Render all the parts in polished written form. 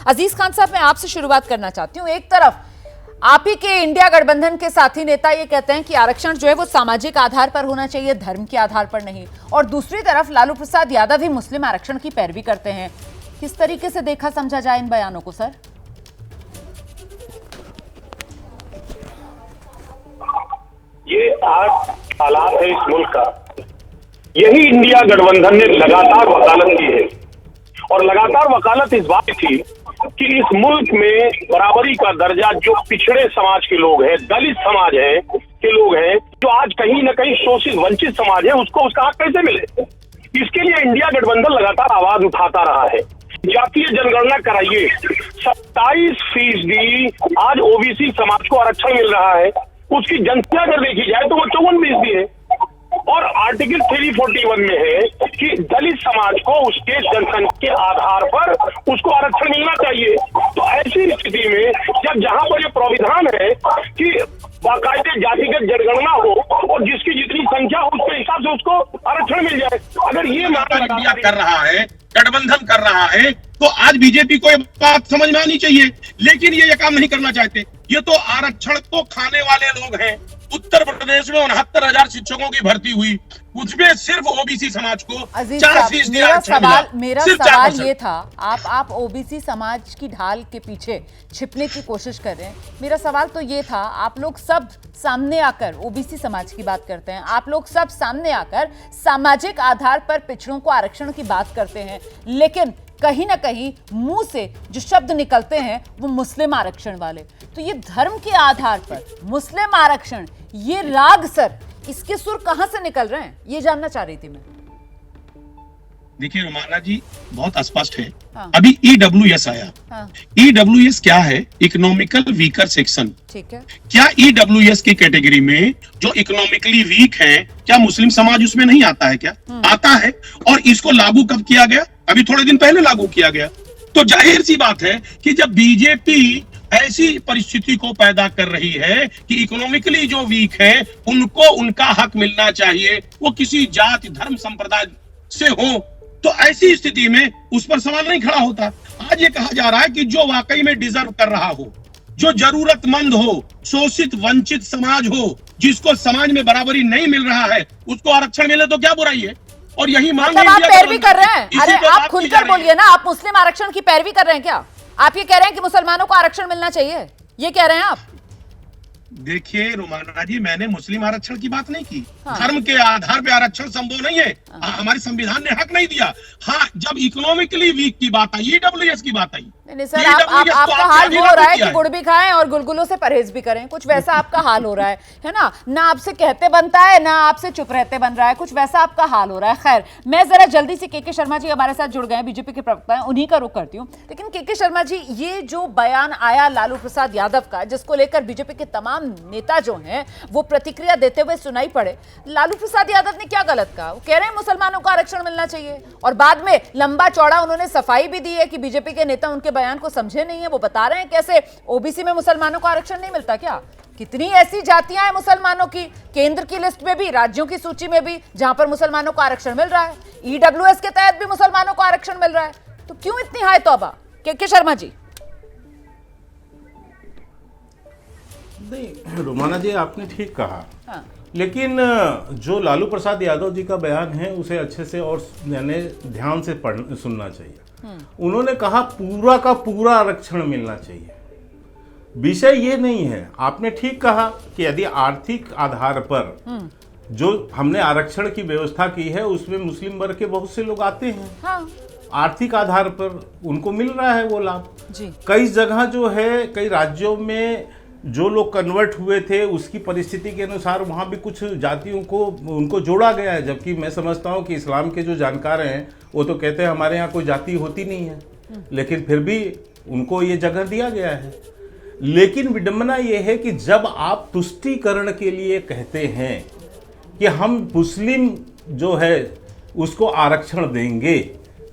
अजीज खान साहब, मैं आपसे शुरुआत करना चाहती हूं। एक तरफ आप ही के इंडिया गठबंधन के साथी नेता ये कहते हैं कि आरक्षण जो है वो सामाजिक आधार पर होना चाहिए, धर्म के आधार पर नहीं, और दूसरी तरफ लालू प्रसाद यादव ही मुस्लिम आरक्षण की पैरवी करते हैं। किस तरीके से देखा समझा जाए इन बयानों को सर? ये आज हालात है इस मुल्क का। यही इंडिया गठबंधन ने लगातार वकालत की है, और लगातार वकालत इस बात थी कि इस मुल्क में बराबरी का दर्जा जो पिछड़े समाज के लोग हैं, दलित समाज है के लोग हैं, जो आज कहीं ना कहीं शोषित वंचित समाज है, उसको उसका हक कैसे मिले। इसके लिए इंडिया गठबंधन लगातार आवाज उठाता रहा है। जातीय जनगणना कराइए, 27% आज ओबीसी समाज को आरक्षण मिल रहा है। उसकी जनसंख्या अगर देखी जाए तो वो 54% है, और आर्टिकल 341 में है कि दलित समाज को उसके जनसंख्या के आधार पर उसको आरक्षण मिलना चाहिए। तो ऐसी स्थिति में जब जहां पर ये प्राविधान है कि बाकायदे जातिगत जनगणना हो और जिसकी जितनी संख्या हो उसके हिसाब से उसको आरक्षण मिल जाए, अगर ये इंडिया कर रहा है, गठबंधन कर रहा है, तो आज बीजेपी को ये बात समझ में आनी चाहिए, लेकिन ये काम नहीं करना चाहते। ये तो आरक्षण तो खाने वाले लोग हैं। उत्तर प्रदेश में 69,000 शिक्षकों की भर्ती हुई, उसमें सिर्फ ओबीसी समाज को 4% मेरा सवाल ये था, आप ओबीसी समाज की ढाल के पीछे छिपने की कोशिश कर रहे हैं। मेरा सवाल तो ये था, आप लोग सब सामने आकर ओबीसी समाज की बात करते हैं, आप लोग सब सामने आकर सामाजिक आधार पर पिछड़ों को आरक्षण की बात करते हैं, लेकिन कहीं ना कहीं मुंह से जो शब्द निकलते हैं वो मुस्लिम आरक्षण वाले। तो ये धर्म के आधार पर मुस्लिम आरक्षण, ये राग सर, इसके सुर कहां से निकल रहे हैं, ये जानना चाह रही थी मैं। देखिए रोमाना जी, बहुत स्पष्ट है। हाँ। अभी ईडब्ल्यूएस आया। हाँ। ईडब्ल्यूएस क्या है? Economical weaker section. ठीक है। क्या ईडब्ल्यूएस की कैटेगरी में जो इकोनॉमिकली वीक है, क्या मुस्लिम समाज उसमें नहीं आता है? क्या आता है? और इसको लागू कब किया गया? अभी थोड़े दिन पहले लागू किया गया। तो जाहिर सी बात है कि जब बीजेपी ऐसी परिस्थिति को पैदा कर रही है कि इकोनॉमिकली जो वीक है उनको उनका हक मिलना चाहिए, वो किसी जाति धर्म संप्रदाय से हो, तो ऐसी स्थिति में उस पर सवाल नहीं खड़ा होता। आज ये कहा जा रहा है कि जो वाकई में डिजर्व कर रहा हो, जो जरूरतमंद हो, शोषित वंचित समाज हो, जिसको समाज में बराबरी नहीं मिल रहा है, उसको आरक्षण मिले तो क्या बुराई है? और यही मांग आप पैरवी कर रहे हैं। अरे आप खुलकर बोलिए ना, आप मुस्लिम आरक्षण की पैरवी कर रहे हैं क्या? आप ये कह रहे हैं कि मुसलमानों को आरक्षण मिलना चाहिए, ये कह रहे हैं आप? देखिए रोमाना जी, मैंने मुस्लिम आरक्षण की बात नहीं की। हाँ। धर्म के आधार पे आरक्षण संभव नहीं है। हाँ। हमारे संविधान ने हक नहीं दिया। हाँ, जब इकोनॉमिकली वीक की बात आई, ईडब्ल्यूएस की बात आई, नहीं सर, आपका हाल हो रहा है कि गुड़ भी खाएं और गुलगुलों से परहेज भी करें, कुछ वैसा आपका हाल हो रहा है ना? ना आपसे कहते बनता है, ना आपसे चुप रहते बन रहा है, कुछ वैसा आपका हाल हो रहा है। खैर, मैं जरा जल्दी से के शर्मा जी हमारे साथ जुड़ गए हैं, बीजेपी के प्रवक्ता हैं, उन्हीं का रुख करती हूँ। लेकिन के शर्मा जी, ये जो बयान आया लालू प्रसाद यादव का, जिसको लेकर बीजेपी के तमाम नेता जो हैं वो प्रतिक्रिया देते हुए सुनाई पड़े, लालू प्रसाद यादव ने क्या गलत कहा? वो कह रहे हैं मुसलमानों को आरक्षण मिलना चाहिए, और बाद में लंबा चौड़ा उन्होंने सफाई भी दी है कि बीजेपी के नेता उनके बयान को समझे नहीं है। वो बता रहे हैं कैसे ओबीसी में मुसलमानों को आरक्षण नहीं मिलता। क्या कितनी ऐसी जातियां हैं मुसलमानों की, केंद्र की लिस्ट में भी, राज्यों की सूची में भी, जहां पर मुसलमानों को आरक्षण मिल रहा है। ईडब्ल्यूएस के तहत भी मुसलमानों को आरक्षण मिल रहा है, तो क्यों इतनी हाय तौबा? के शर्मा जी। नहीं रोमाना जी, आपने ठीक कहा। हाँ। लेकिन जो लालू प्रसाद यादव जी का बयान है उसे अच्छे से और यानी ध्यान से सुनना चाहिए। उन्होंने कहा पूरा का पूरा आरक्षण मिलना चाहिए। विषय ये नहीं है, आपने ठीक कहा कि यदि आर्थिक आधार पर जो हमने आरक्षण की व्यवस्था की है उसमें मुस्लिम वर्ग के बहुत से लोग आते हैं। हाँ। आर्थिक आधार पर उनको मिल रहा है वो लाभ। कई जगह जो है, कई राज्यों में जो लोग कन्वर्ट हुए थे उसकी परिस्थिति के अनुसार वहाँ भी कुछ जातियों को उनको जोड़ा गया है, जबकि मैं समझता हूँ कि इस्लाम के जो जानकार हैं वो तो कहते हैं हमारे यहाँ कोई जाति होती नहीं है, लेकिन फिर भी उनको ये जगह दिया गया है। लेकिन विडंबना ये है कि जब आप तुष्टीकरण के लिए कहते हैं कि हम मुस्लिम जो है उसको आरक्षण देंगे,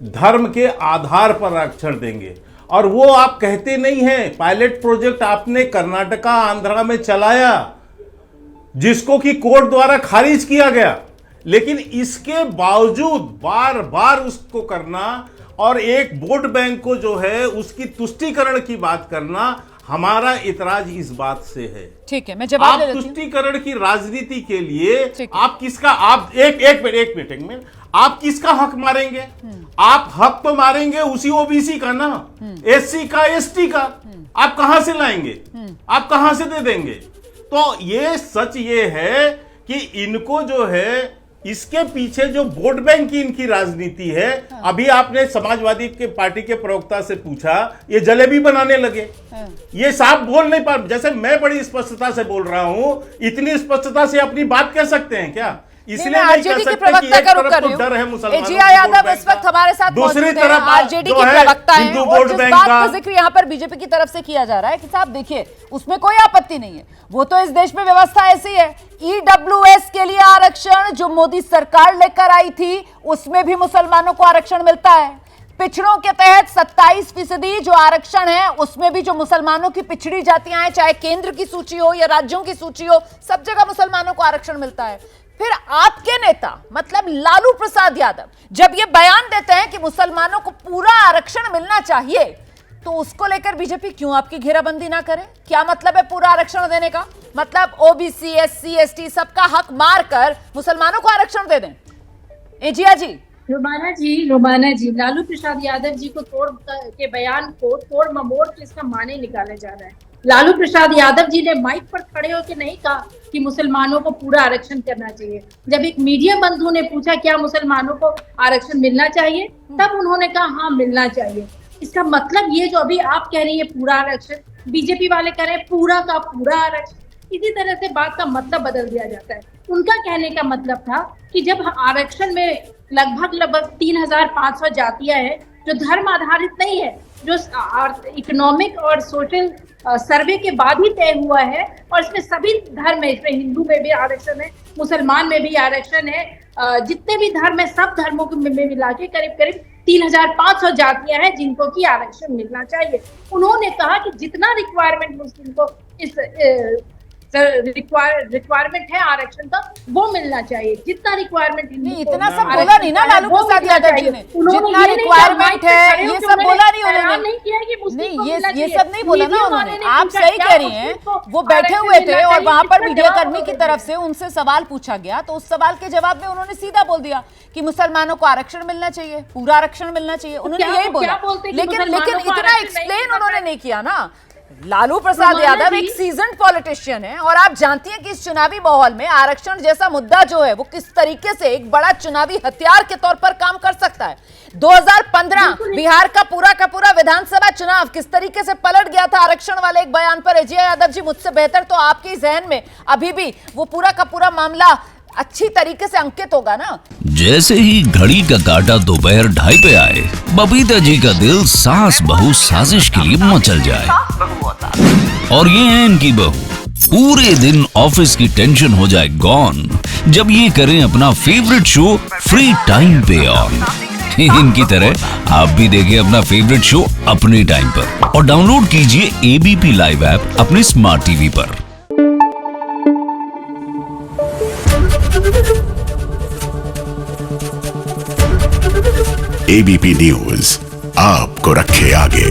धर्म के आधार पर आरक्षण देंगे, और वो आप कहते नहीं हैं। पायलट प्रोजेक्ट आपने कर्नाटका आंध्रा में चलाया जिसको कि कोर्ट द्वारा खारिज किया गया, लेकिन इसके बावजूद बार बार उसको करना और एक वोट बैंक को जो है उसकी तुष्टीकरण की बात करना, हमारा इतराज इस बात से है। ठीक है, मैं जवाब दे आप देती हूं। तुष्टीकरण की राजनीति के लिए ठीक है। आप किसका, आप एक मिनट आप किसका हक मारेंगे? आप हक तो मारेंगे उसी ओबीसी का ना, एससी का, एसटी का। आप कहां से लाएंगे? आप कहां से दे देंगे? तो ये सच ये है कि इनको जो है, इसके पीछे जो वोट बैंक की इनकी राजनीति है। अभी आपने समाजवादी के पार्टी के प्रवक्ता से पूछा, ये जलेबी बनाने लगे। ये साफ बोल नहीं पा, जैसे मैं बड़ी स्पष्टता से बोल रहा हूं, इतनी स्पष्टता से अपनी बात कह सकते हैं क्या? इसलिए आरजेडी के प्रवक्ता का रुख कर रही हूं। एजिया यादव इस वक्त हमारे साथ दूसरी मौजूद हैं, तरफ आरजेडी के प्रवक्ता हैं, और जिस बात का जिक्र यहाँ पर बीजेपी की तरफ से किया जा रहा है कि साहब देखिए, उसमें कोई आपत्ति नहीं है, वो तो इस देश में व्यवस्था ऐसी है। ईडब्ल्यूएस के लिए आरक्षण जो मोदी सरकार लेकर आई थी, उसमें भी मुसलमानों को आरक्षण मिलता है। पिछड़ों के तहत 27% जो आरक्षण है, उसमें भी जो मुसलमानों की पिछड़ी जातियां हैं, चाहे केंद्र की सूची हो या राज्यों की सूची हो, सब जगह मुसलमानों को आरक्षण मिलता है। फिर आपके नेता मतलब लालू प्रसाद यादव जब ये बयान देते हैं कि मुसलमानों को पूरा आरक्षण मिलना चाहिए, तो उसको लेकर बीजेपी क्यों आपकी घेराबंदी ना करे? क्या मतलब है पूरा आरक्षण देने का? मतलब ओबीसी, एससी, एसटी सबका हक मारकर मुसलमानों को आरक्षण दे दें? एजिया जी, रोमाना जी, लालू प्रसाद यादव जी को के बयान को तोड़ ममोड़ के इसका माने निकाला जा रहा है। लालू प्रसाद यादव जी ने माइक पर खड़े होकर नहीं कहा कि मुसलमानों को पूरा आरक्षण करना चाहिए। जब एक मीडिया बंधु ने पूछा क्या मुसलमानों को आरक्षण मिलना चाहिए, तब उन्होंने कहा हाँ मिलना चाहिए। इसका मतलब ये जो अभी आप कह रही है पूरा आरक्षण, बीजेपी वाले कह रहे हैं पूरा का पूरा आरक्षण, इसी तरह से बात का मतलब बदल दिया जाता है। उनका कहने का मतलब था कि जब आरक्षण में लगभग 3500 जातियां हैं जो धर्म आधारित नहीं है, जो इकोनॉमिक और सोशल सर्वे के बाद ही तय हुआ है, और इसमें सभी धर्म है, इसमें हिंदू में भी आरक्षण है, मुसलमान में भी आरक्षण है, जितने भी धर्म है सब धर्मों को मिला के करीब 3500 जातियां हैं जिनको की आरक्षण मिलना चाहिए। उन्होंने कहा कि जितना रिक्वायरमेंट मुस्लिम को इस रिक्वायरमेंट है आरक्षण का, वो मिलना चाहिए। जितना रिक्वायरमेंट इतना सब बोला नहीं ना लालू प्रसाद यादव जी ने, जितना रिक्वायरमेंट है ये सब बोला नहीं उन्होंने। नहीं, ये सब नहीं बोला ना उन्होंने। आप सही कह रही हैं, वो बैठे हुए थे और वहां पर मीडिया कर्मी की तरफ से उनसे सवाल पूछा गया, तो उस सवाल के जवाब में उन्होंने सीधा बोल दिया कि मुसलमानों को आरक्षण मिलना चाहिए, पूरा आरक्षण मिलना चाहिए, उन्होंने यही बोला। लेकिन इतना एक्सप्लेन उन्होंने नहीं किया ना। लालू प्रसाद यादव एक सीजन्ड पॉलिटिशियन है, और आप जानती हैं कि इस चुनावी माहौल में आरक्षण जैसा मुद्दा जो है वो किस तरीके से एक बड़ा चुनावी हथियार के तौर पर काम कर सकता है। 2015 बिहार का पूरा विधानसभा चुनाव किस तरीके से पलट गया था आरक्षण वाले एक बयान पर। एजिया यादव जी, मुझसे बेहतर तो आपके जहन में अभी भी वो पूरा का पूरा मामला अच्छी तरीके से अंकित होगा ना। जैसे ही घड़ी का काटा दोपहर 2:30 पे आए, बबीता जी का दिल सास बहू साजिश के लिए मचल जाए। और ये है इनकी बहू, पूरे दिन ऑफिस की टेंशन हो जाए गॉन जब ये करें अपना फेवरेट शो फ्री टाइम पे ऑन। इनकी तरह आप भी देखें अपना फेवरेट शो अपने टाइम पर, और डाउनलोड कीजिए एबीपी लाइव ऐप अपने स्मार्ट टीवी पर। एबीपी न्यूज आपको रखे आगे।